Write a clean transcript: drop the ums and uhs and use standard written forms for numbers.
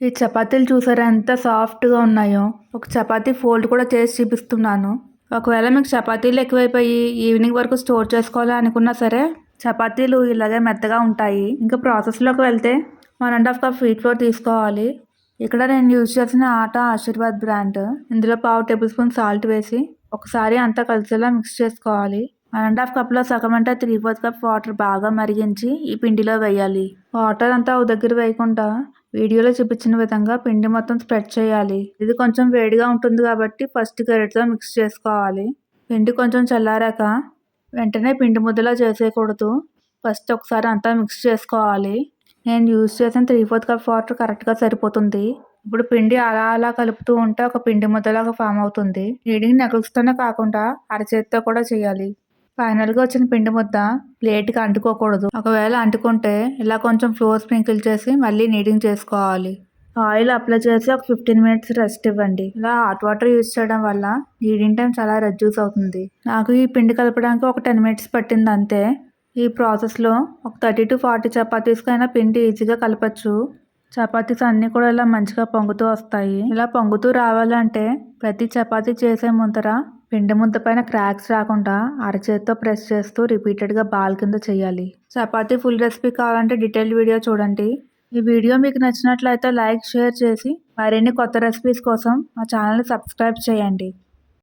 ఈ చపాతీలు చూసారా ఎంత సాఫ్ట్‌గా ఉన్నాయో. ఒక చపాతీ ఫోల్డ్ కూడా చేసి చూపిస్తున్నాను. ఒకవేళ మీకు చపాతీలు ఎక్కువైపోయి ఈవినింగ్ వరకు స్టోర్ చేసుకోవాలి అనుకున్నా సరే, చపాతీలు ఇలాగే మెత్తగా ఉంటాయి. ఇంకా ప్రాసెస్‌లోకి వెళ్తే 1 ½ కప్ వీట్ ఫ్లోర్ తీసుకోవాలి. ఇక్కడ నేను యూజ్ చేసిన ఆటా ఆశీర్వాద్ బ్రాండ్. ఇందులో పావు టేబుల్ స్పూన్ సాల్ట్ వేసి ఒకసారి అంతా కలిసేలా మిక్స్ చేసుకోవాలి. 1 ½ కప్‌లో సగం అంటే 3/4 కప్ వాటర్ బాగా మరిగించి ఈ పిండిలో వేయాలి. వాటర్ అంతా ఒక దగ్గర వేయకుండా వీడియోలో చూపించిన విధంగా పిండి మొత్తం స్ప్రెడ్ చేయాలి. ఇది కొంచెం వేడిగా ఉంటుంది కాబట్టి ఫస్ట్ గరిటెతో మిక్స్ చేసుకోవాలి. పిండి కొంచెం చల్లారాక వెంటనే పిండి ముద్దలా చేసేయకూడదు. ఫస్ట్ ఒకసారి అంతా మిక్స్ చేసుకోవాలి. నేను యూజ్ చేసిన 3/4 కప్ వాటర్ కరెక్ట్‌గా సరిపోతుంది. ఇప్పుడు పిండి అలా అలా కలుపుతూ ఉంటే ఒక పిండి ముద్దలాగా ఫామ్ అవుతుంది. నీడింగ్ నకుల్స్తోనే కాకుండా అరచేతితో కూడా చేయాలి. ఫైనల్‌గా వచ్చిన పిండి ముద్ద ప్లేట్‌కి అంటుకోకూడదు. ఒకవేళ అంటుకుంటే ఇలా కొంచెం ఫ్లోర్ స్ప్రింకిల్ చేసి మళ్ళీ నీడింగ్ చేసుకోవాలి. ఆయిల్ అప్లై చేసి ఒక 15 మినిట్స్ రెస్ట్ ఇవ్వండి. ఇలా హాట్ వాటర్ యూజ్ చేయడం వల్ల నీడింగ్ టైం చాలా రెడ్యూస్ అవుతుంది. నాకు ఈ పిండి కలపడానికి ఒక 10 మినిట్స్ పట్టింది అంతే. ఈ ప్రాసెస్‌లో ఒక 30 to 40 చపాతీస్‌కైనా పిండి ఈజీగా కలపచ్చు. చపాతీస్ అన్నీ కూడా ఇలా మంచిగా పొంగుతూ వస్తాయి. ఇలా పొంగుతూ రావాలంటే ప్రతి చపాతీ చేసే ముందర పిండి ముద్ద పైన క్రాక్స్ రాకుండా అరచేతితో ప్రెస్ చేస్తూ రిపీటెడ్‌గా బాల్ కింద చేయాలి. చపాతీ ఫుల్ రెసిపీ కావాలంటే డీటెయిల్డ్ వీడియో చూడండి. ఈ వీడియో మీకు నచ్చినట్లయితే లైక్, షేర్ చేసి మరిన్ని కొత్త రెసిపీస్ కోసం మా ఛానల్ని సబ్స్క్రైబ్ చేయండి.